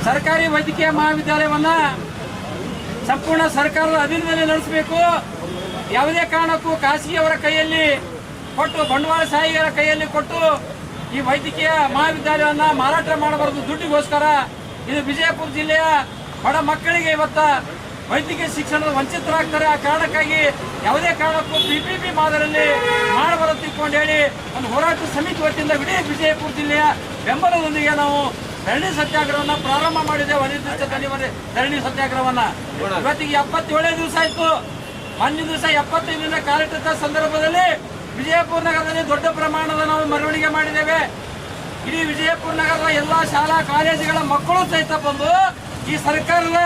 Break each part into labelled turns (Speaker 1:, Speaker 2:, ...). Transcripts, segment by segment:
Speaker 1: ಸರ್ಕಾರಿ ವೈದ್ಯಕೀಯ ಮಹಾವಿದ್ಯಾಲಯವನ್ನ ಸಂಪೂರ್ಣ ಸರ್ಕಾರದ ಅಧೀನದಲ್ಲಿ ನಡೆಸಬೇಕು. ಯಾವುದೇ ಕಾರಣಕ್ಕೂ ಖಾಸಗಿಯವರ ಕೈಯಲ್ಲಿ ಕೊಟ್ಟು, ಬಂಡವಾಳಶಾಹಿಗಳ ಕೈಯಲ್ಲಿ ಕೊಟ್ಟು ಈ ವೈದ್ಯಕೀಯ ಮಹಾವಿದ್ಯಾಲಯವನ್ನ ಮಾರಾಟ ಮಾಡಬಾರದು ದುಡ್ಡಿಗೋಸ್ಕರ. ಇದು ವಿಜಯಪುರ ಜಿಲ್ಲೆಯ ಬಡ ಮಕ್ಕಳಿಗೆ ಇವತ್ತ ವೈದ್ಯಕೀಯ ಶಿಕ್ಷಣದ ವಂಚಿತರಾಗ್ತಾರೆ. ಆ ಕಾರಣಕ್ಕಾಗಿ ಯಾವುದೇ ಕಾರಣಕ್ಕೂ PPP ಮಾದರಿಯಲ್ಲಿ ಮಾಡಬಾರದು ತಿಳ್ಕೊಂಡು ಹೇಳಿ ಒಂದು ಹೋರಾಟ ಸಮಿತಿ ವತಿಯಿಂದ ಇಡೀ ವಿಜಯಪುರ ಜಿಲ್ಲೆಯ ಬೆಂಬಲದೊಂದಿಗೆ ನಾವು ಧರಣಿ ಸತ್ಯಾಗ್ರಹವನ್ನ ಪ್ರಾರಂಭ ಮಾಡಿದ್ದೇವೆ. ಅನಿರ್ದಿಷ್ಟ ಧರಣಿ ಸತ್ಯಾಗ್ರಹವನ್ನ ಇವತ್ತಿಗೆ 77 ದಿವಸ ಆಯ್ತು. ಮೊನ್ನೆ ದಿವಸ 75ನೇ ಕಾರ್ಯಕ್ರಮದ ಸಂದರ್ಭದಲ್ಲಿ ವಿಜಯಪುರ ನಗರದಲ್ಲಿ ದೊಡ್ಡ ಪ್ರಮಾಣದ ನಾವು ಮೆರವಣಿಗೆ ಮಾಡಿದ್ದೇವೆ. ಇಡೀ ವಿಜಯಪುರ ನಗರದ ಎಲ್ಲಾ ಶಾಲಾ ಕಾಲೇಜುಗಳ ಮಕ್ಕಳು ಸಹಿತ ಬಂದು ಈ ಸರ್ಕಾರದ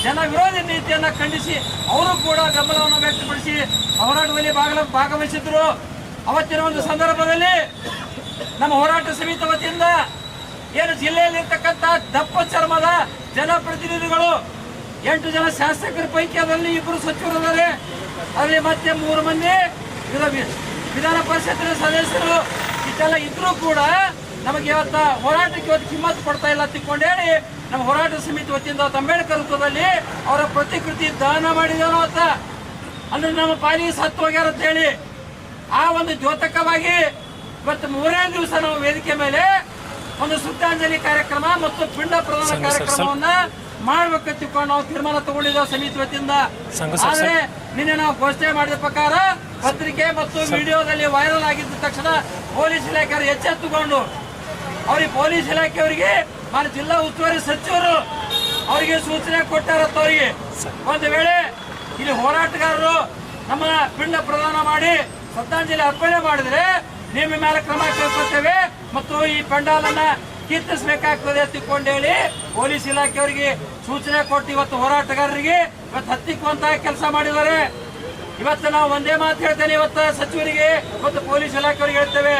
Speaker 1: ಜನ ವಿರೋಧಿ ನೀತಿಯನ್ನ ಖಂಡಿಸಿ ಅವರು ಕೂಡ ಬೆಂಬಲವನ್ನು ವ್ಯಕ್ತಪಡಿಸಿ ಹೋರಾಟದಲ್ಲಿ ಭಾಗವಹಿಸಿದ್ರು. ಅವತ್ತಿನ ಒಂದು ಸಂದರ್ಭದಲ್ಲಿ ನಮ್ಮ ಹೋರಾಟ ಸಮಿತಿ ವತಿಯಿಂದ ಏನು ಜಿಲ್ಲೆಯಲ್ಲಿರ್ತಕ್ಕಂಥ ದಪ್ಪ ಚರ್ಮದ ಜನಪ್ರತಿನಿಧಿಗಳು 8 ಜನ ಶಾಸಕರ ಪೈಕಿ ಅದರಲ್ಲಿ 2 ಸಚಿವರಿದ್ದಾರೆ. ಅದರಲ್ಲಿ ಮತ್ತೆ 3 ಮಂದಿ ವಿಧಾನ ಪರಿಷತ್ತಿನ ಸದಸ್ಯರು ಇಷ್ಟೆಲ್ಲ ಇದ್ರೂ ಕೂಡ ನಮಗೆ ಇವತ್ತು ಹೋರಾಟಕ್ಕೆ ಇವತ್ತು ಕಿಮ್ಮತ್ತು ಕೊಡ್ತಾ ಇಲ್ಲ ತಿಳ್ಕೊಂಡು ಹೇಳಿ ನಮ್ಮ ಹೋರಾಟ ಸಮಿತಿ ವತಿಯಿಂದ ಅಂಬೇಡ್ಕರ್ ವೃತ್ತದಲ್ಲಿ ಅವರ ಪ್ರತಿಕೃತಿ ದಾನ ಮಾಡಿದನೋ ಅಂತ ಅಂದ್ರೆ ನಮ್ಮ ಪಾಲಿಗೆ ಸತ್ತು ಹೋಗ್ಯಾರ ಅಂತ ಹೇಳಿ ಆ ಒಂದು ದ್ಯೋತಕವಾಗಿ ಇವತ್ತು 3ನೇ ದಿವಸ ನಾವು ವೇದಿಕೆ ಮೇಲೆ ಒಂದು ಶ್ರದ್ಧಾಂಜಲಿ ಕಾರ್ಯಕ್ರಮ ಮತ್ತು ಪಿಂಡ ಪ್ರದಾನ ಕಾರ್ಯಕ್ರಮವನ್ನ ಮಾಡ್ಬೇಕಂತ ತಿಳ್ಕೊಂಡು ನಾವು ತೀರ್ಮಾನ ತಗೊಂಡಿದ್ದೇವೆ ಸಮಿತಿ ವತಿಯಿಂದ. ಆದ್ರೆ ನಿನ್ನೆ ನಾವು ಘೋಷಣೆ ಮಾಡಿದ ಪ್ರಕಾರ ಪತ್ರಿಕೆ ಮತ್ತು ವಿಡಿಯೋದಲ್ಲಿ ವೈರಲ್ ಆಗಿದ್ದ ತಕ್ಷಣ ಪೊಲೀಸ್ ಇಲಾಖೆಯವರು ಎಚ್ಚೆತ್ತುಕೊಂಡು ಅವ್ರಿಗೆ ಪೊಲೀಸ್ ಇಲಾಖೆಯವರಿಗೆ ಜಿಲ್ಲಾ ಉಸ್ತುವಾರಿ ಸಚಿವರು ಅವರಿಗೆ ಸೂಚನೆ ಕೊಟ್ಟಾರತ್ತ. ಅವರಿಗೆ ಒಂದು ವೇಳೆ ಇಲ್ಲಿ ಹೋರಾಟಗಾರರು ನಮ್ಮ ಪಿಂಡ ಪ್ರದಾನ ಮಾಡಿ ಶ್ರದ್ಧಾಂಜಲಿ ಅರ್ಪಣೆ ಮಾಡಿದ್ರೆ ನಿಮ್ಮ ಮೇಲೆ ಕ್ರಮ ಕೈಗೊಳ್ಳುತ್ತೇವೆ ಮತ್ತು ಈ ಪಂಡಾಲನ್ನ ಕಿತ್ತಿಸಬೇಕಾಗ್ತದೆ ತಿಳ್ಕೊಂಡು ಹೇಳಿ ಪೊಲೀಸ್ ಇಲಾಖೆಯವರಿಗೆ ಸೂಚನೆ ಕೊಟ್ಟು ಇವತ್ತು ಹೋರಾಟಗಾರರಿಗೆ ಇವತ್ತು ಹತ್ತಿಕ್ಕುವಂತಹ ಕೆಲಸ ಮಾಡಿದ್ದಾರೆ. ಇವತ್ತು ನಾವು ಒಂದೇ ಮಾತು ಹೇಳ್ತೇನೆ, ಇವತ್ತು ಸಚಿವರಿಗೆ ಮತ್ತು ಪೊಲೀಸ್ ಇಲಾಖೆಯವರಿಗೆ ಹೇಳ್ತೇವೆ,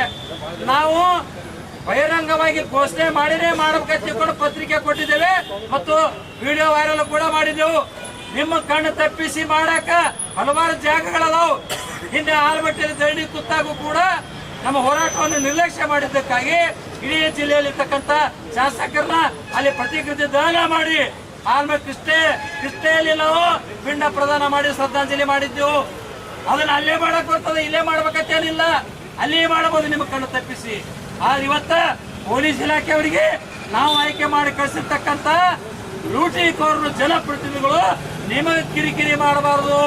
Speaker 1: ನಾವು ಬಹಿರಂಗವಾಗಿ ಘೋಷಣೆ ಮಾಡಿನೇ ಮಾಡಬೇಕಂತ ತಿಳ್ಕೊಂಡು ಪತ್ರಿಕೆ ಕೊಟ್ಟಿದ್ದೇವೆ ಮತ್ತು ವಿಡಿಯೋ ವೈರಲ್ ಕೂಡ ಮಾಡಿದ್ದೆವು. ನಿಮ್ಮ ಕಣ್ಣು ತಪ್ಪಿಸಿ ಮಾಡಾಕ ಹಲವಾರು ಜಾಗಗಳದಾವು. ಹಿಂದೆ ಆಲಮಟ್ಟಿಯಲ್ಲಿ ಧರಣಿ ಕುತ್ತಾಗೂ ಕೂಡ ನಮ್ಮ ಹೋರಾಟವನ್ನು ನಿರ್ಲಕ್ಷ್ಯ ಮಾಡಿದ್ದಕ್ಕಾಗಿ ಇಡೀ ಜಿಲ್ಲೆಯಲ್ಲಿರ್ತಕ್ಕಂಥ ಶಾಸಕರನ್ನ ಅಲ್ಲಿ ಪ್ರತಿಕೃತಿ ದಾನ ಮಾಡಿ ಆಲ್ಮಟ್ಟಿ ಕೃಷ್ಣೆಯಲ್ಲಿ ನಾವು ಪಿಂಡ ಪ್ರದಾನ ಮಾಡಿ ಶ್ರದ್ಧಾಂಜಲಿ ಮಾಡಿದ್ದೆವು. ಅದನ್ನ ಅಲ್ಲೇ ಮಾಡಕ್ ಬರ್ತದೆ, ಇಲ್ಲೇ ಮಾಡ್ಬೇಕಂತೇನಿಲ್ಲ, ಅಲ್ಲೇ ಮಾಡಬಹುದು ನಿಮ್ಮ ಕಣ್ಣು ತಪ್ಪಿಸಿ. ಆದ್ರೆ ಇವತ್ತ ಪೊಲೀಸ್ ಇಲಾಖೆಯವರಿಗೆ ನಾವು ಆಯ್ಕೆ ಮಾಡಿ ಕಳಿಸಿರ್ತಕ್ಕಂಥ ಲೂಟಿಕೋರರು ಜನಪ್ರತಿನಿಧಿಗಳು ನಿಮಗೆ ಕಿರಿಕಿರಿ ಮಾಡಬಾರದು,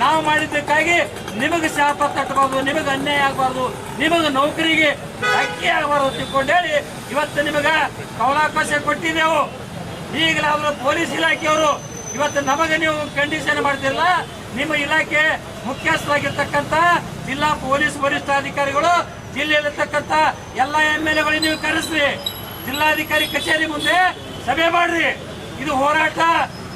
Speaker 1: ನಾವು ಮಾಡಿದ್ದಕ್ಕಾಗಿ ನಿಮಗೆ ಶಾಪ ತಟ್ಟಬಾರ್ದು, ನಿಮಗೆ ಅನ್ಯಾಯ ಆಗಬಾರ್ದು, ನಿಮಗೆ ನೌಕರಿಗೆ ಅಕ್ಕಿ ಆಗಬಾರ್ದು ತಿಳ್ಕೊಂಡು ಹೇಳಿ ಇವತ್ತು ನಿಮಗೆ ಕವಲಾವಕಾಶ ಕೊಟ್ಟಿದ್ದೆವು. ಈಗಲಾದರೂ ಪೊಲೀಸ್ ಇಲಾಖೆಯವರು ಇವತ್ತು ನಮಗೆ ನೀವು ಕಂಡೀಷನ್ ಮಾಡ್ತಿರಲ್ಲ, ನಿಮ್ಮ ಇಲಾಖೆ ಮುಖ್ಯಸ್ಥರಾಗಿರ್ತಕ್ಕಂಥ ಜಿಲ್ಲಾ ಪೊಲೀಸ್ ವರಿಷ್ಠಾಧಿಕಾರಿಗಳು ಜಿಲ್ಲೆಯಲ್ಲಿರ್ತಕ್ಕಂಥ ಎಲ್ಲ MLAಗಳು ನೀವು ಕರೆಸ್ರಿ, ಜಿಲ್ಲಾಧಿಕಾರಿ ಕಚೇರಿ ಮುಂದೆ ಸಭೆ ಮಾಡ್ರಿ. ಇದು ಹೋರಾಟ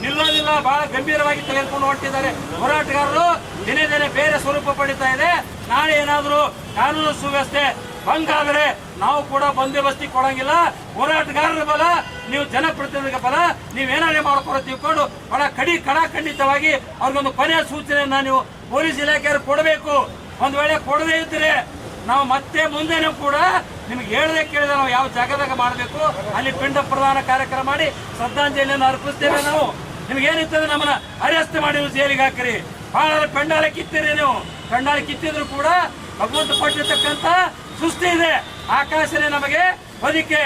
Speaker 1: ನಿಲ್ಲೋದಿಲ್ಲ, ಬಹಳ ಗಂಭೀರವಾಗಿ ತೆಗೆದುಕೊಂಡು ಹೊರಟಿದ್ದಾರೆ ಹೋರಾಟಗಾರರು. ದಿನೇ ದಿನೇ ಬೇರೆ ಸ್ವರೂಪ ಪಡಿತಾ ಇದೆ. ನಾಳೆ ಏನಾದರೂ ಕಾನೂನು ಸುವ್ಯವಸ್ಥೆ ಭಂಗ ಆದರೆ ನಾವು ಕೂಡ ಬಂದೋಬಸ್ತಿ ಕೊಡಂಗಿಲ್ಲ. ಹೋರಾಟಗಾರರ ಬಲ, ನೀವು ಜನಪ್ರತಿನಿಧಿಗಳ ಬಲ, ನೀವೇನಾರೇ ಮಾಡ್ಕೊಡೋ ತಿಳ್ಕೊಂಡು ಬಹಳ ಕಡಾಖಂಡಿತವಾಗಿ ಅವ್ರಿಗೊಂದು ಕೊನೆಯ ಸೂಚನೆಯನ್ನ ನೀವು ಪೊಲೀಸ್ ಇಲಾಖೆಯವರು ಕೊಡಬೇಕು. ಒಂದು ವೇಳೆ ಕೊಡದೇ ಇದ್ರೆ ನಾವು ಮತ್ತೆ ಮುಂದೆನೂ ಕೂಡ ನಿಮ್ಗೆ ಹೇಳದೆ ಕೇಳಿದ್ರೆ ನಾವು ಯಾವ ಜಾಗದಾಗ ಮಾಡಬೇಕು ಅಲ್ಲಿ ಪಿಂಡ ಪ್ರದಾನ ಕಾರ್ಯಕ್ರಮ ಮಾಡಿ ಶ್ರದ್ಧಾಂಜಲಿಯನ್ನು ಅರ್ಪಿಸ್ತೇವೆ. ನಾವು ನಿಮ್ಗೇನಿರ್ತದೆ ನಮ್ಮನ್ನ ಅರೆಸ್ಟ್ ಮಾಡಿ ಜೈಲಿಗೆ ಹಾಕಿರಿ, ಬಹಳ ಪೆಂಡಾಲ ಕಿತ್ತೀರಿ. ನೀವು ಪೆಂಡಾಲ ಕಿತ್ತಿದ್ರು ಕೂಡ ಭಗವಂತ ಕೊಟ್ಟಿರ್ತಕ್ಕಂಥ ಸೃಷ್ಟಿ ಇದೆ, ಆಕಾಶನೇ ನಮಗೆ ಬದುಕೆ,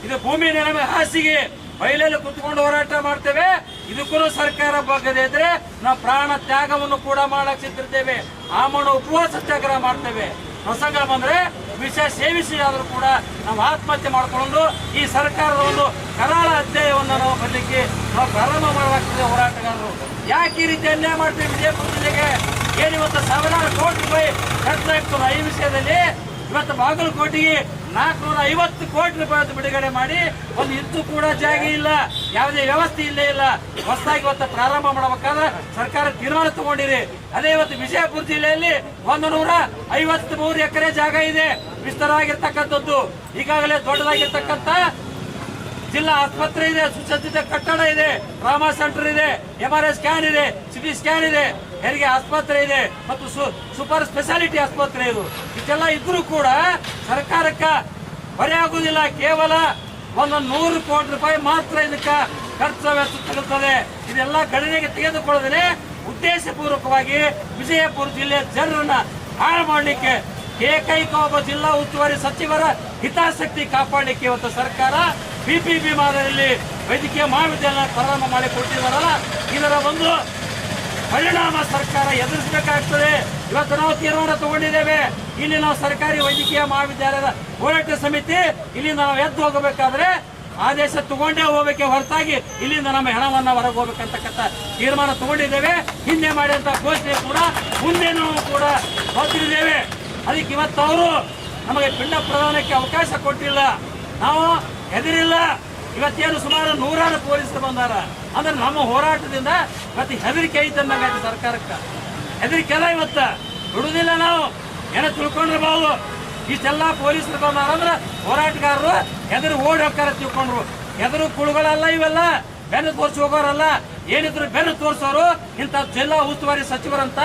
Speaker 1: ಇದು ಭೂಮಿನೇ ನಮಗೆ ಹಾಸಿಗೆ. ಬಯಲಲ್ಲಿ ಕುತ್ಕೊಂಡು ಹೋರಾಟ ಮಾಡ್ತೇವೆ. ಇದಕ್ಕೂ ಸರ್ಕಾರ ಬಗ್ಗದೆ ಇದ್ರೆ ನಾವು ಪ್ರಾಣ ತ್ಯಾಗವನ್ನು ಕೂಡ ಮಾಡಕ್ ಸಿದ್ಧಿರ್ತೇವೆ. ಆಮರಣ ಉಪವಾಸ ಸತ್ಯಾಗ್ರಹ ಮಾಡ್ತೇವೆ. ಪ್ರಸಂಗ ಬಂದ್ರೆ ವಿಷ ಸೇವಿಸಿ ಆದರೂ ಕೂಡ ನಾವು ಆತ್ಮಹತ್ಯೆ ಮಾಡಿಕೊಂಡು ಈ ಸರ್ಕಾರದ ಒಂದು ಕರಾಳ ಅಧ್ಯಾಯವನ್ನು ನಾವು ಬರಲಿಕ್ಕೆ ನಾವು ಪ್ರಾರಂಭ ಮಾಡಲಾಗ್ತದೆ. ಹೋರಾಟಗಾರರು ಯಾಕೆ ಈ ರೀತಿ ಅನ್ಯಾಯ ಮಾಡ್ತೀವಿ? ವಿಜಯಪುರ ಜಿಲ್ಲೆಗೆ ಏನಿವತ್ತು 1000 ಕೋಟಿ ರೂಪಾಯಿ ಖರ್ಚಾಗ್ತದೆ. ಈ ವಿಷಯದಲ್ಲಿ ಇವತ್ತು ಬಾಗಲಕೋಟೆಗೆ 450 ಕೋಟಿ ರೂಪಾಯಿ ಬಿಡುಗಡೆ ಮಾಡಿ ಒಂದು ಇಂಚು ಕೂಡ ಜಾಗ ಇಲ್ಲ, ಯಾವುದೇ ವ್ಯವಸ್ಥೆ ಇಲ್ಲೇ ಇಲ್ಲ. ಹೊಸದಾಗಿ ಇವತ್ತು ಪ್ರಾರಂಭ ಮಾಡಬೇಕಾದ್ರೆ ಸರ್ಕಾರ ತೀರ್ಮಾನ ತಗೊಂಡಿರಿ. ಅದೇ ಇವತ್ತು ವಿಜಯಪುರ ಜಿಲ್ಲೆಯಲ್ಲಿ 153 ಎಕರೆ ಜಾಗ ಇದೆ, ವಿಸ್ತಾರ ಆಗಿರ್ತಕ್ಕಂಥದ್ದು. ಈಗಾಗಲೇ ದೊಡ್ಡದಾಗಿರ್ತಕ್ಕಂಥ ಜಿಲ್ಲಾ ಆಸ್ಪತ್ರೆ ಇದೆ, ಸುಸಜ್ಜಿತ ಕಟ್ಟಡ ಇದೆ, ಟ್ರಾಮಾ ಸೆಂಟರ್ ಇದೆ, MRI ಸ್ಕ್ಯಾನ್ ಇದೆ, CT ಸ್ಕ್ಯಾನ್ ಇದೆ, ಹೆರಿಗೆ ಆಸ್ಪತ್ರೆ ಇದೆ ಮತ್ತು ಸೂಪರ್ ಸ್ಪೆಷಾಲಿಟಿ ಆಸ್ಪತ್ರೆ. ಇದು ಇಷ್ಟೆಲ್ಲ ಇದ್ರೂ ಕೂಡ ಸರ್ಕಾರಕ್ಕೆ ಹೊರೆ ಆಗುವುದಿಲ್ಲ. ಕೇವಲ ಒಂದು 100 ಕೋಟಿ ರೂಪಾಯಿ ಮಾತ್ರ ಇದಕ್ಕೆ ಖರ್ಚು ವೆಚ್ಚ ತಗುತ್ತದೆ. ಇದೆಲ್ಲ ಗಣನೆಗೆ ತೆಗೆದುಕೊಳ್ಳದೇ ಉದ್ದೇಶಪೂರ್ವಕವಾಗಿ ವಿಜಯಪುರ ಜಿಲ್ಲೆಯ ಜನರನ್ನ ಹಾಳು ಮಾಡಲಿಕ್ಕೆ ಏಕೈಕ ಒಬ್ಬ ಜಿಲ್ಲಾ ಉಸ್ತುವಾರಿ ಸಚಿವರ ಹಿತಾಸಕ್ತಿ ಕಾಪಾಡಲಿಕ್ಕೆ ಇವತ್ತು ಸರ್ಕಾರ PPP ಮಾದರಿಯಲ್ಲಿ ವೈದ್ಯಕೀಯ ಮಹಾವಿದ್ಯಾಲಯ ಪ್ರಾರಂಭ ಮಾಡಿಕೊಟ್ಟಿದ್ದಾರಲ್ಲ, ಇದರ ಒಂದು ಪರಿಣಾಮ ಸರ್ಕಾರ ಎದುರಿಸಬೇಕಾಗ್ತದೆ. ಇವತ್ತು ನಾವು ತೀರ್ಮಾನ ತಗೊಂಡಿದ್ದೇವೆ. ಇಲ್ಲಿ ನಾವು ಸರ್ಕಾರಿ ವೈದ್ಯಕೀಯ ಮಹಾವಿದ್ಯಾಲಯದ ಹೋರಾಟ ಸಮಿತಿ ಇಲ್ಲಿಂದ ನಾವು ಎದ್ದು ಹೋಗಬೇಕಾದ್ರೆ ಆದೇಶ ತಗೊಂಡೇ ಹೋಗಬೇಕೆ ಹೊರತಾಗಿ ಇಲ್ಲಿಂದ ನಮ್ಮ ಹೆಣವನ್ನ ಹೊರಗೆ ಹೋಗ್ಬೇಕಂತಕ್ಕಂಥ ತೀರ್ಮಾನ ತಗೊಂಡಿದ್ದೇವೆ. ಹಿಂದೆ ಮಾಡಿದಂತ ಘೋಷಣೆ ಕೂಡ ಮುಂದೆ ನಾವು ಕೂಡ ಹೊತ್ತಿದ್ದೇವೆ. ಅದಕ್ಕೆ ಇವತ್ತು ಅವರು ನಮಗೆ ಪಿಂಡ ಪ್ರದಾನಕ್ಕೆ ಅವಕಾಶ ಕೊಟ್ಟಿಲ್ಲ, ನಾವು ಹೆದರಿಲ್ಲ. ಇವತ್ತೇನು ಸುಮಾರು 100 ಪೊಲೀಸರು ಬಂದಾರ ಅಂದ್ರೆ ನಮ್ಮ ಹೋರಾಟದಿಂದ ಇವತ್ತು ಹೆದರಿಕೆ ಐತಂದಂಗಾಯ್ತು ಸರ್ಕಾರಕ್ಕೆ. ಹೆದರಿಕೆ ಎಲ್ಲ ಇವತ್ತ ಬಿಡುದಿಲ್ಲ. ನಾವು ಏನೋ ತಿಳ್ಕೊಂಡಿರ್ಬೋದು, ಇಷ್ಟೆಲ್ಲ ಪೊಲೀಸರು ಬಂದಾರ ಅಂದ್ರೆ ಹೋರಾಟಗಾರರು ಹೆದರು ಓಡಿ ಹೋಗ್ತಾರ ತಿಳ್ಕೊಂಡ್ರು. ಹೆದರು ಕುಳುಗಳಲ್ಲ ಇವೆಲ್ಲ, ಬೆನ್ನು ತೋರಿಸಿ ಹೋಗೋರಲ್ಲ. ಏನಿದ್ರು ಬೆನ್ನು ತೋರಿಸೋರು ಇಂಥ ಜಿಲ್ಲಾ ಉಸ್ತುವಾರಿ ಸಚಿವರಂತ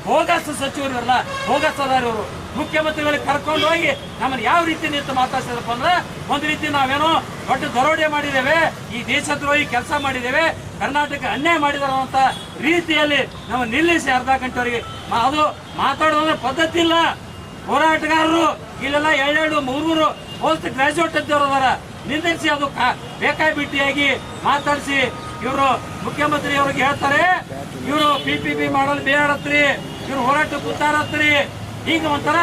Speaker 1: ಹೋಗಸ್ ಸಚಿವರು ಇರಲ್ಲ, ಹೋಗಸ್ ಅದಾರವರು. ಮುಖ್ಯಮಂತ್ರಿಗಳಿಗೆ ಕರ್ಕೊಂಡು ಹೋಗಿ ನಮ್ಮನ್ನು ಯಾವ ರೀತಿ ನಿಂತು ಮಾತಾಡ್ತಿದಪ್ಪ ಅಂದ್ರೆ ಒಂದು ರೀತಿ ನಾವೇನೋ ದೊಡ್ಡ ದರೋಡೆ ಮಾಡಿದ್ದೇವೆ, ಈ ದೇಶದ್ರೋಹಿ ಕೆಲಸ ಮಾಡಿದ್ದೇವೆ, ಕರ್ನಾಟಕ ಅನ್ಯಾಯ ಮಾಡಿದಾರ ಅಂತ ರೀತಿಯಲ್ಲಿ ನಾವು ನಿಲ್ಲಿಸಿ ಅರ್ಧ ಗಂಟೆವರೆಗೆ ಅದು ಮಾತಾಡೋದ್ರ ಪದ್ಧತಿ ಇಲ್ಲ. ಹೋರಾಟಗಾರರು ಇಲ್ಲೆಲ್ಲ 2 3 ಪೋಸ್ಟ್ ಗ್ರಾಜುಯೇಟ್ ಇದ್ದವರು ಅದಾರ, ನಿಂದಿಸಿ ಅದು ಬೇಕಾಬಿಟ್ಟಿಯಾಗಿ ಮಾತಾಡಿಸಿ ಇವರು ಮುಖ್ಯಮಂತ್ರಿ ಅವ್ರಿಗೆ ಹೇಳ್ತಾರೆ ಇವರು PPP ಮಾಡಲು ಬೇಡತ್ರಿ, ಇವ್ರು ಹೋರಾಟ ಕೂತಾರತ್ರಿ. ಈಗ ಒಂಥರ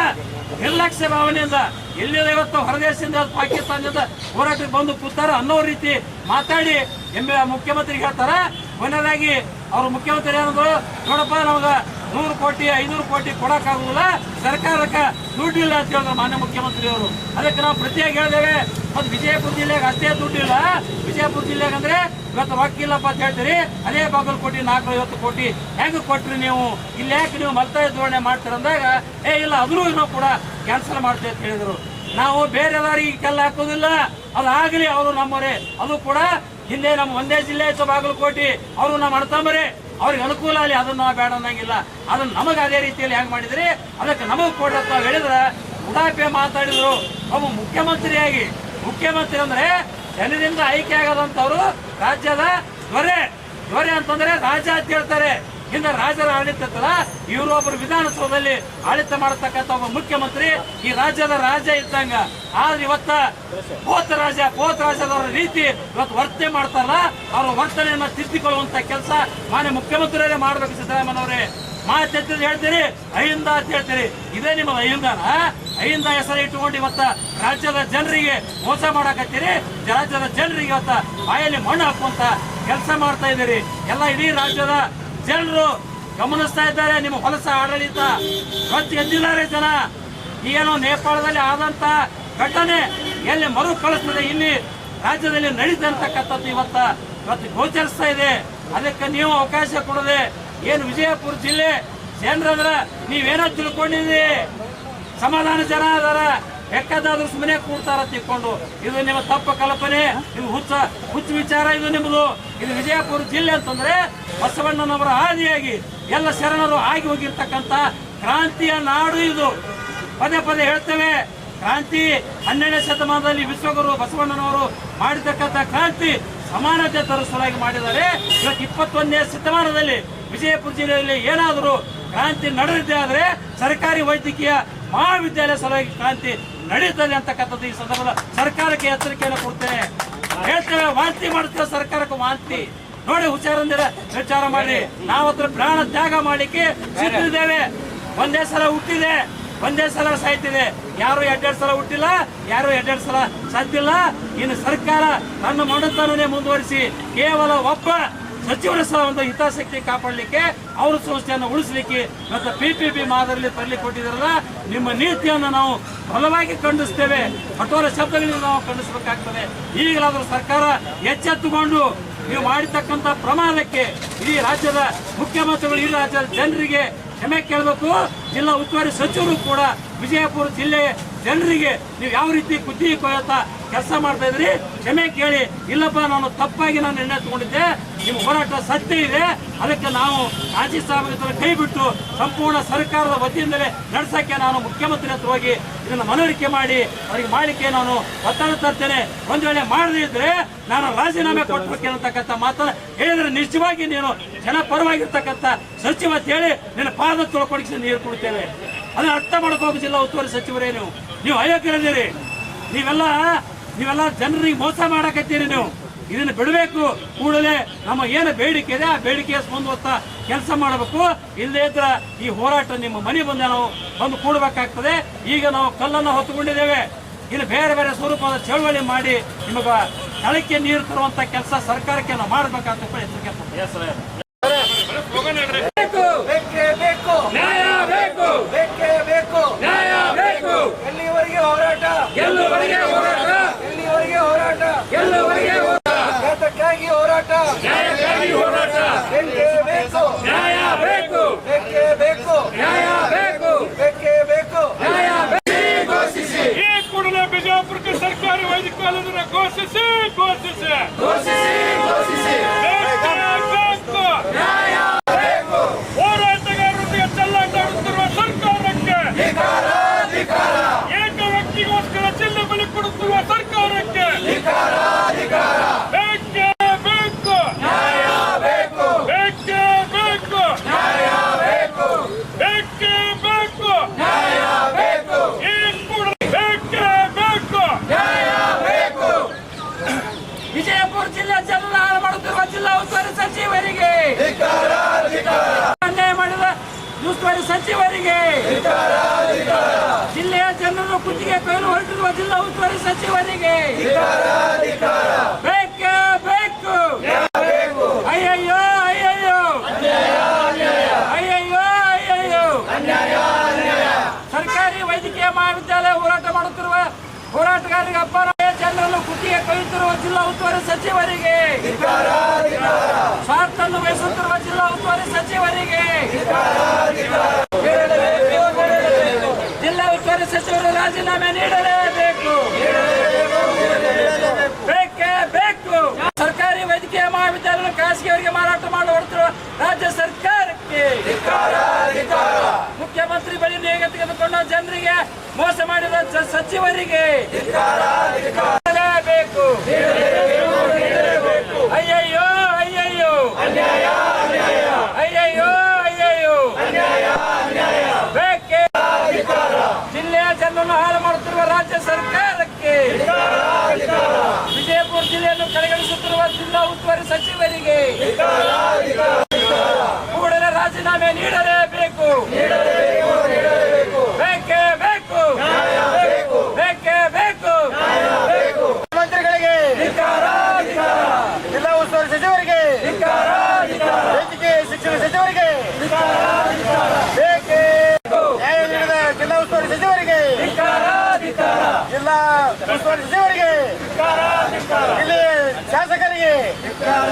Speaker 1: ನಿರ್ಲಕ್ಷ್ಯ ಭಾವನೆಯಿಂದ ಎಲ್ಲಿಂದ ಇವತ್ತು ಹೊರದೇಶದಿಂದ ಪಾಕಿಸ್ತಾನದಿಂದ ಹೋರಾಟಕ್ಕೆ ಬಂದು ಕೂತಾರ ಅನ್ನೋ ರೀತಿ ಮಾತಾಡಿ ಮುಖ್ಯಮಂತ್ರಿಗೆ ಹೇಳ್ತಾರ. ಕೊನೆಯದಾಗಿ ಅವ್ರು ಮುಖ್ಯಮಂತ್ರಿ ಏನಂದ್ರು, ನೋಡಪ್ಪ ನಮಗ 100 ಕೋಟಿ 500 ಕೋಟಿ ಕೊಡಕ್ಕಾಗುದಿಲ್ಲ, ಸರ್ಕಾರಕ್ಕೆ ದುಡ್ಡಿಲ್ಲ ಅಂತ ಹೇಳಿದ್ರು ಮಾನ್ಯ ಮುಖ್ಯಮಂತ್ರಿ ಅವರು. ಅದಕ್ಕೆ ನಾವು ಪ್ರತಿಯಾಗಿ ಹೇಳಿದೇವೆ, ಮತ್ತು ವಿಜಯಪುರ ಜಿಲ್ಲೆಗೆ ಅಷ್ಟೇ ದುಡ್ಡಿಲ್ಲ, ವಿಜಯಪುರ ಜಿಲ್ಲೆಗೆ ಅಂದ್ರೆ ಇವತ್ತು ರೊಕ್ಕಿಲ್ಲಪ್ಪ ಅಂತ ಹೇಳ್ತೀರಿ, ಅದೇ ಬಾಗಲಕೋಟೆ 450 ಕೋಟಿ ಹೆಂಗೆ ಕೊಟ್ರಿ ನೀವು, ಇಲ್ಲಿ ಯಾಕೆ ನೀವು ಮಲ್ತಾಯ ಧೋರಣೆ ಮಾಡ್ತೀರ ಅಂದಾಗ ಇಲ್ಲ ಅದನ್ನು ನಾವು ಕೂಡ ಕ್ಯಾನ್ಸಲ್ ಮಾಡ್ತೇವೆ ಅಂತ ಹೇಳಿದ್ರು. ನಾವು ಬೇರೆದವರಿಗೆ ಕೆಲ್ಲ ಹಾಕೋದಿಲ್ಲ, ಅದು ಆಗಲಿ, ಅವರು ನಮ್ಮವರೇ. ಅದು ಕೂಡ ಹಿಂದೆ ನಮ್ಮ ಒಂದೇ ಜಿಲ್ಲೆ ಇತ್ತು ಬಾಗಲಕೋಟೆ, ಅವರು ನಮ್ಮ ಅಣ್ತಂಬರೇ, ಅವ್ರಿಗೆ ಅನುಕೂಲ ಆಗಲಿ, ಅದನ್ನ ನಾವು ಬೇಡ ಅನ್ನಂಗಿಲ್ಲ. ಅದನ್ನ ನಮಗೆ ಅದೇ ರೀತಿಯಲ್ಲಿ ಹೆಂಗ್ ಮಾಡಿದ್ರಿ ಅದಕ್ಕೆ ನಮಗೆ ಕೊಡತ್ತ ಹೇಳಿದ್ರೆ ಉಡಾಪೆ ಮಾತಾಡಿದ್ರು. ಒಬ್ಬ ಮುಖ್ಯಮಂತ್ರಿಯಾಗಿ, ಮುಖ್ಯಮಂತ್ರಿ ಅಂದ್ರೆ ಜನರಿಂದ ಆಯ್ಕೆ ಆಗದಂತವ್ರು ರಾಜ್ಯದ ದೊರೆ ಅಂತಂದ್ರೆ ರಾಜ ಅಂತ ಹೇಳ್ತಾರೆ. ಹಿಂದೆ ರಾಜರ ಆಡಳಿತ ಇತ್ತಲ್ಲ, ಇವರು ಒಬ್ಬರು ವಿಧಾನಸೌಧದಲ್ಲಿ ಆಡಳಿತ ಮಾಡತಕ್ಕಂಥ ಒಬ್ಬ ಮುಖ್ಯಮಂತ್ರಿ ಈ ರಾಜ್ಯದ ರಾಜ ಇದ್ದಂಗ. ಆದ್ರೆ ಇವತ್ತ ಪೋತ ರಾಜದವರ ರೀತಿ ಇವತ್ತು ವರ್ತನೆ ಮಾಡ್ತಾರಲ್ಲ, ಅವ್ರ ವರ್ತನೆಯನ್ನ ತಿದ್ದಿಕೊಳ್ಳುವಂತ ಕೆಲಸ ಮಾನ್ಯ ಮುಖ್ಯಮಂತ್ರಿಯವರೇ ಮಾಡ್ಬೇಕು. ಸಿದ್ದರಾಮಯ್ಯನವರೇ ಮಾತೆತ್ತಿದ್ ಹೇಳ್ತೀರಿ, ಅಹಿಂದ ಅಂತ ಹೇಳ್ತೀರಿ, ಇದೇ ನಿಮ್ಮ ಅಹಿಂದ ಹೆಸರು ಇಟ್ಟುಕೊಂಡು ಇವತ್ತ ರಾಜ್ಯದ ಜನರಿಗೆ ಮೋಸ ಮಾಡಕತ್ತೀರಿ. ರಾಜ್ಯದ ಜನರಿಗೆ ಇವತ್ತ ಬಾಯಲ್ಲಿ ಮಣ್ಣು ಹಾಕುವಂತ ಕೆಲಸ ಮಾಡ್ತಾ ಇದ್ದೀರಿ. ಎಲ್ಲ ಇಡೀ ರಾಜ್ಯದ ಜನರು ಗಮನಿಸ್ತಾ ಇದ್ದಾರೆ ನಿಮ್ಮ ಹೊಲಸ ಆಡಳಿತ. ಇವತ್ತು ಎದ್ದಿದ್ದಾರೆ ಜನ. ಏನೋ ನೇಪಾಳದಲ್ಲಿ ಆದಂತ ಘಟನೆ ಎಲ್ಲಿ ಮರು ಕಳಿಸ್ತದೆ, ಇಲ್ಲಿ ರಾಜ್ಯದಲ್ಲಿ ನಡೀತಕ್ಕಂಥದ್ದು ಇವತ್ತು ಗೋಚರಿಸ್ತಾ ಇದೆ. ಅದಕ್ಕೆ ನೀವು ಅವಕಾಶ ಕೊಡದೆ ಏನು ವಿಜಯಪುರ ಜಿಲ್ಲೆ ಜನರಂದ್ರ ನೀವೇನೋ ತಿಳ್ಕೊಂಡಿದ್ದೀರಿ, ಸಮಾಧಾನ ಜನ ಅದಾರ, ಬೇಕಾದ್ರೂ ಸುಮ್ಮನೆ ಕೂಡ್ತಾರ ತಿಳ್ಕೊಂಡು. ಇದು ನಿಮ್ಮ ತಪ್ಪ ಕಲ್ಪನೆ, ಇದು ಹುಚ್ಚ ವಿಚಾರ ಇದು ನಿಮ್ಮದು. ಇದು ವಿಜಯಪುರ ಜಿಲ್ಲೆ ಅಂತಂದ್ರೆ ಬಸವಣ್ಣನವರ ಆದಿಯಾಗಿ ಎಲ್ಲ ಶರಣರು ಆಗಿ ಹೋಗಿರ್ತಕ್ಕಂಥ ಕ್ರಾಂತಿಯ ನಾಡು ಇದು. ಪದೇ ಪದೇ ಹೇಳ್ತೇವೆ, ಕ್ರಾಂತಿ 12ನೇ ಶತಮಾನದಲ್ಲಿ ವಿಶ್ವಗುರು ಬಸವಣ್ಣನವರು ಮಾಡಿರ್ತಕ್ಕಂಥ ಕ್ರಾಂತಿ ಸಮಾನತೆ ತರಿಸಲಾಗಿ ಮಾಡಿದ್ದಾರೆ. ಇವತ್ತು 21ನೇ ಶತಮಾನದಲ್ಲಿ ವಿಜಯಪುರ ಜಿಲ್ಲೆಯಲ್ಲಿ ಏನಾದರೂ ಕ್ರಾಂತಿ ನಡೆದಿದೆ ಆದ್ರೆ ಸರ್ಕಾರಿ ವೈದ್ಯಕೀಯ ಮಹಾವಿದ್ಯಾಲಯ ಸಲುವಾಗಿ ಕ್ರಾಂತಿ ನಡೀತದೆ ಅಂತಕ್ಕಂಥದ್ದು ಈ ಸಂದರ್ಭದ ಸರ್ಕಾರಕ್ಕೆ ಎಚ್ಚರಿಕೆಯನ್ನು ಕೊಡ್ತೇನೆ. ಹೇಳ್ತೇವೆ, ವಾಂತಿ ಮಾಡ್ತೇವೆ ಸರ್ಕಾರಕ್ಕೆ ವಾಂತಿ. ನೋಡಿ ಹುಷಾರಂದಿರ ವಿಚಾರ ಮಾಡಿ. ನಾವತ್ರ ಪ್ರಾಣ ತ್ಯಾಗ ಮಾಡಲಿಕ್ಕೆ ಸಿದ್ಧಿದ್ದೇವೆ. ಒಂದೇ ಸಲ ಹುಟ್ಟಿದೆ, ಒಂದೇ ಸಲ ಸಾಯ್ತಿದೆ. ಯಾರು 2 ಸಲ ಹುಟ್ಟಿಲ್ಲ, ಯಾರು 2 ಸಲ ಸಾಯ್ತಿಲ್ಲ. ಇನ್ನು ಸರ್ಕಾರ ತನ್ನ ಮನತನನೇ ಮುಂದುವರಿಸಿ ಕೇವಲ ಒಬ್ಬ ಸಚಿವರ ಸಹ ಒಂದು ಹಿತಾಸಕ್ತಿ ಕಾಪಾಡಲಿಕ್ಕೆ, ಅವ್ರ ಸಂಸ್ಥೆಯನ್ನು ಉಳಿಸಲಿಕ್ಕೆ ಮತ್ತು PPP ಮಾದರಿಯಲ್ಲಿ ತರಲಿಕ್ಕೆ ಕೊಟ್ಟಿದ್ದಾರಲ್ಲ, ನಿಮ್ಮ ನೀತಿಯನ್ನು ನಾವು ಬಲವಾಗಿ ಖಂಡಿಸ್ತೇವೆ. ಕಠೋರ ಶಬ್ದಗಳಿಂದ ನಾವು ಖಂಡಿಸಬೇಕಾಗ್ತದೆ. ಈಗಲಾದರೂ ಸರ್ಕಾರ ಎಚ್ಚೆತ್ತುಕೊಂಡು ನೀವು ಮಾಡಿರ್ತಕ್ಕಂಥ ಪ್ರಮಾದಕ್ಕೆ ಇಡೀ ರಾಜ್ಯದ ಮುಖ್ಯಮಂತ್ರಿಗಳು, ಈ ರಾಜ್ಯದ ಜನರಿಗೆ ಕ್ಷಮೆ ಕೇಳಬೇಕು. ಜಿಲ್ಲಾ ಉಸ್ತುವಾರಿ ಸಚಿವರು ಕೂಡ ವಿಜಯಪುರ ಜಿಲ್ಲೆ ಜನರಿಗೆ ನೀವು ಯಾವ ರೀತಿ ಕುದ್ದಿ ಕೊಯ್ಯುತ್ತಾ ಕೆಲಸ ಮಾಡ್ತಾ ಇದ್ರಿ, ಕ್ಷಮೆ ಕೇಳಿ. ಇಲ್ಲಪ್ಪ ನಾನು ತಪ್ಪಾಗಿ ನಾನು ನಿರ್ಣಯ ತಗೊಂಡಿದ್ದೆ, ನಿಮ್ಮ ಹೋರಾಟ ಸತ್ಯ ಇದೆ, ಅದಕ್ಕೆ ನಾವು ಕಾಜಿ ಸಾಹೇಬರ ಕೈ ಬಿಟ್ಟು ಸಂಪೂರ್ಣ ಸರ್ಕಾರದ ವತಿಯಿಂದಲೇ ನಡೆಸಕ್ಕೆ ನಾನು ಮುಖ್ಯಮಂತ್ರಿ ಹತ್ರ ಹೋಗಿ ಇದನ್ನು ಮನವರಿಕೆ ಮಾಡಿ ಅವರಿಗೆ ಮಾಡಲಿಕ್ಕೆ ನಾನು ಒತ್ತಡ ತರ್ತೇನೆ. ಒಂದು ವೇಳೆ ಮಾಡದೇ ಇದ್ರೆ ನಾನು ರಾಜೀನಾಮೆ ಕೊಟ್ಟಬೇಕೇನತಕ್ಕಂಥ ಮಾತನ್ನ ಹೇಳಿದ್ರೆ ನಿಜವಾಗಿ ನೀನು ಜನಪರವಾಗಿರ್ತಕ್ಕಂಥ ಸಚಿವ ಅಂತ ಹೇಳಿ ನಿನ್ನ ಪಾದ ತೊಳ್ಕೊಡಿಸಿ ನೀರು ಕೊಡ್ತೇವೆ. ಅದನ್ನ ಅರ್ಥ ಮಾಡ್ಕೋಬೇಕು ಜಿಲ್ಲಾ ಉಸ್ತುವಾರಿ ಸಚಿವರೇ. ನೀವು ಅಯೋಗ್ಯರಿದ್ದೀರಿ, ನೀವೆಲ್ಲ ಜನರಿಗೆ ಮೋಸ ಮಾಡಕತ್ತೀರಿ. ನೀವು ಇದನ್ನು ಬಿಡಬೇಕು. ಕೂಡಲೇ ನಮ್ಮ ಏನು ಬೇಡಿಕೆ ಇದೆ ಆ ಬೇಡಿಕೆ ಸ್ಪಂದಿಸುತ್ತಾ ಕೆಲಸ ಮಾಡಬೇಕು. ಇಲ್ಲದೇ ಇದ್ರೆ ಈ ಹೋರಾಟ ನಿಮ್ಮ ಮನೆ ಬಂದು ನಾವು ಬಂದು ಕೂಡಬೇಕಾಗ್ತದೆ. ಈಗ ನಾವು ಕಲ್ಲನ್ನು ಹೊತ್ತುಕೊಂಡಿದ್ದೇವೆ, ಇನ್ನು ಬೇರೆ ಬೇರೆ ಸ್ವರೂಪದ ಚಳವಳಿ ಮಾಡಿ ನಿಮಗ ತಳಕ್ಕೆ ನೀರು ತರುವಂತ ಕೆಲಸ ಸರ್ಕಾರಕ್ಕೆ ನಾವು ಮಾಡಬೇಕಂತ ಎಚ್ಚರಿಕೆ.
Speaker 2: ನ್ಯಾಯ ಬೇಕು, ಬೇಕೇ ಬೇಕು, ನ್ಯಾಯ ಬೇಕು. ಎಲ್ಲಿವರೆಗೆ ಹೋರಾಟ, ಎಲ್ಲಿವರೆಗೆ ಹೋರಾಟ, ಎಲ್ಲಿವರೆಗೆ ಹೋರಾಟ, ಎಲ್ಲಿವರೆಗೆ ಹೋರಾಟ, ನ್ಯಾಯಕ್ಕಾಗಿ ಹೋರಾಟ, ನ್ಯಾಯಕ್ಕಾಗಿ ಹೋರಾಟ. ಬೇಕೇ ಬೇಕು, ನ್ಯಾಯ ಬೇಕು, ಬೇಕೇ ಬೇಕು, ನ್ಯಾಯ ಬೇಕು, ಬೇಕೇ ಬೇಕು, ನ್ಯಾಯ ಘೋಷಿಸಿ.
Speaker 3: ಈ ಕೂಡಲೇ ಬಿಜಾಪುರಕ್ಕೆ ಸರ್ಕಾರಿ ವೈದ್ಯಕೀಯ ಕಾಲೇಜನ್ನು ಘೋಷಿಸಿ, ಘೋಷಿಸಿ,
Speaker 2: ಘೋಷಿಸಿ, ಘೋಷಿಸಿ.
Speaker 3: ಬೇಕು,
Speaker 2: ನ್ಯಾಯ ಬೇಕು.
Speaker 3: ಹೋರಾಟಗಾರರೊಂದಿಗೆ ಚೆಲ್ಲಾಟ ಆಡುತ್ತಿರುವ ಸರ್ಕಾರಕ್ಕೆ
Speaker 2: ಧಿಕ್ಕಾರ, ಧಿಕ್ಕಾರ,
Speaker 3: ಏಕ ವ್ಯಕ್ತಿಗೋಸ್ಕರ ಚಿನ್ನ ಬಲಿ ಕೊಡುತ್ತಿರುವ ಸರ್ಕಾರಕ್ಕೆ
Speaker 2: ಧಿಕ್ಕಾರ, ಧಿಕ್ಕಾರ.
Speaker 3: ಬೇಕೇ ಬೇಕು,
Speaker 2: ನ್ಯಾಯ ಬೇಕು,
Speaker 3: ಬೇಕೇ ಬೇಕು,
Speaker 2: ನ್ಯಾಯ ಬೇಕು,
Speaker 3: ಬೇಕೇ ಬೇಕು,
Speaker 2: ನ್ಯಾಯ ಬೇಕು,
Speaker 3: ಈ ಕೂಡಲೇ ಬೇಕೇ ಬೇಕು,
Speaker 2: ನ್ಯಾಯ ಬೇಕು.
Speaker 1: ವಿಜಯಪುರ ಜಿಲ್ಲೆ ಜನರ ಹಾಳು ಮಾಡುತ್ತಿರುವ ಜಿಲ್ಲಾ ಉಸ್ತುವಾರಿ ಸಚಿವರಿಗೆ,
Speaker 2: ಧಿಕ್ಕಾರ, ಧಿಕ್ಕಾರ,
Speaker 1: ಅನ್ಯಾಯ ಮಾಡಿದ ಉಸ್ತುವಾರಿ ಸಚಿವರಿಗೆ,
Speaker 2: ಧಿಕ್ಕಾರ, ಧಿಕ್ಕಾರ,
Speaker 1: ಜಿಲ್ಲೆಯ ಜನರು ಕುತ್ತಿಗೆ ಕೊಯ್ಲು ಹೊರಟಿರುವ ಜಿಲ್ಲಾ ಉಸ್ತುವಾರಿ ಸಚಿವರಿಗೆ
Speaker 2: ಧಿಕ್ಕಾರ, ಧಿಕ್ಕಾರ.
Speaker 1: ಬೇಕೇ ಬೇಕು.
Speaker 2: ನ್ಯಾಯ ಬೇಕು,
Speaker 1: ಅಯ್ಯಯ್ಯೋ ಅಯ್ಯಯ್ಯೋ
Speaker 2: ಅನ್ಯಾಯ, ಅನ್ಯಾಯ,
Speaker 1: ಅಯ್ಯಯ್ಯೋ ಅಯ್ಯಯ್ಯೋ.
Speaker 2: ಅನ್ಯಾಯ, ಅನ್ಯಾಯ.
Speaker 1: ಸರ್ಕಾರಿ ವೈದ್ಯಕೀಯ ಮಹಾವಿದ್ಯಾಲಯ ಹೋರಾಟ ಮಾಡುತ್ತಿರುವ ಹೋರಾಟಗಾರರಿಗೆ ಅಪಾರ ಜನರನ್ನು ಕುತ್ತಿಗೆ ಕೊಯ್ಯುತ್ತಿರುವ ಜಿಲ್ಲಾ ಉಸ್ತುವಾರಿ ಸಚಿವರಿಗೆ,
Speaker 2: ಧಿಕ್ಕಾರ, ಧಿಕ್ಕಾರ,
Speaker 1: ಸ್ವಾರ್ಥನ್ನು ವಹಿಸುತ್ತಿರುವ ಜಿಲ್ಲಾ ಉಸ್ತುವಾರಿ ಸಚಿವರಿಗೆ,
Speaker 2: ಧಿಕ್ಕಾರ, ಧಿಕ್ಕಾರ. ನೀಡಲೇಬೇಕು, ನೀಡಲೇಬೇಕು,
Speaker 1: ಜಿಲ್ಲಾ ಉಸ್ತುವಾರಿ ಸಚಿವರು ರಾಜೀನಾಮೆ ನೀಡಲೇಬೇಕು. ಬೇಕೇ ಬೇಕು. ಸರ್ಕಾರಿ ವೈದ್ಯಕೀಯ ಮಹಾವಿದ್ಯಾಲಯ ಖಾಸಗಿಯವರಿಗೆ ಮಾರಾಟ ಮಾಡಿ ಹೊರಟಿರುವ ರಾಜ್ಯ ಸರ್ಕಾರಕ್ಕೆ,
Speaker 2: ಧಿಕ್ಕಾರ, ಧಿಕ್ಕಾರ,
Speaker 1: ಮುಖ್ಯಮಂತ್ರಿ ಬಳಿ ನೇಗ ತೆಗೆದುಕೊಂಡ ಜನರಿಗೆ ಮೋಸ ಮಾಡಿದ ಸಚಿವರಿಗೆ
Speaker 2: ಧಿಕ್ಕಾರ, ಧಿಕ್ಕಾರ.
Speaker 1: ಬೇಕು.
Speaker 2: ನೀಡಲೇಬೇಕು, ನೀಡಲೇಬೇಕು.
Speaker 1: ಅಯ್ಯಯ್ಯೋ ಅಯ್ಯಯ್ಯೋ
Speaker 2: ಅನ್ಯಾಯ, ಅನ್ಯಾಯ,
Speaker 1: ಅಯ್ಯಯ್ಯೋ ಅಯ್ಯಯ್ಯೋ.
Speaker 2: ಅನ್ಯಾಯ, ಅನ್ಯಾಯ.
Speaker 1: ಬೇಕೇ.
Speaker 2: ಧಿಕ್ಕಾರ,
Speaker 1: ಜಿಲ್ಲೆಯ ಜನರನ್ನು ಹಾಳು ಮಾಡುತ್ತಿರುವ ರಾಜ್ಯ ಸರ್ಕಾರಕ್ಕೆ,
Speaker 2: ಧಿಕ್ಕಾರ, ಧಿಕ್ಕಾರ,
Speaker 1: ವಿಜಯಪುರ ಜಿಲ್ಲೆಯನ್ನು ಕಡೆಗಣಿಸುತ್ತಿರುವ ಜಿಲ್ಲಾ ಉಸ್ತುವಾರಿ ಸಚಿವರಿಗೆ
Speaker 2: ಧಿಕ್ಕಾರ, ಧಿಕ್ಕಾರ.
Speaker 1: ಕೂಡಲೇ ರಾಜೀನಾಮೆ ನೀಡಲೇಬೇಕು.
Speaker 2: ನೀಡಲೇಬೇಕು, ನೀಡಲೇಬೇಕು.
Speaker 1: ಬೇಕೇ ಬೇಕು.
Speaker 2: ನ್ಯಾಯ ಬೇಕು,
Speaker 1: ಬೇಕೇ ಬೇಕು.
Speaker 2: ನ್ಯಾಯ ಬೇಕು.
Speaker 4: ಮಂತ್ರಿಗಳಿಗೆ,
Speaker 2: ಧಿಕ್ಕಾರ, ಧಿಕ್ಕಾರ,
Speaker 4: ಜಿಲ್ಲಾ ಉಸ್ತುವಾರಿ ಸಚಿವರಿಗೆ,
Speaker 2: ಧಿಕ್ಕಾರ, ಧಿಕ್ಕಾರ,
Speaker 4: ವೈದ್ಯಕೀಯ ಶಿಕ್ಷಣ ಸಚಿವರಿಗೆ
Speaker 2: ಧಿಕ್ಕಾರ, ಧಿಕ್ಕಾರ,
Speaker 4: ಬೇಕೇ ನ್ಯಾಯ ನೀಡಿದ ಜಿಲ್ಲಾ ಉಸ್ತುವಾರಿ ಸಚಿವರಿಗೆ,
Speaker 2: ಧಿಕ್ಕಾರ, ಧಿಕ್ಕಾರ,
Speaker 4: ಜಿಲ್ಲಾ ಉಸ್ತುವಾರಿ ಸಚಿವರಿಗೆ,
Speaker 2: ಧಿಕ್ಕಾರ, ಧಿಕ್ಕಾರ,
Speaker 4: ಇಲ್ಲಿ ಶಾಸಕರಿಗೆ
Speaker 2: ಧಿಕ್ಕಾರ,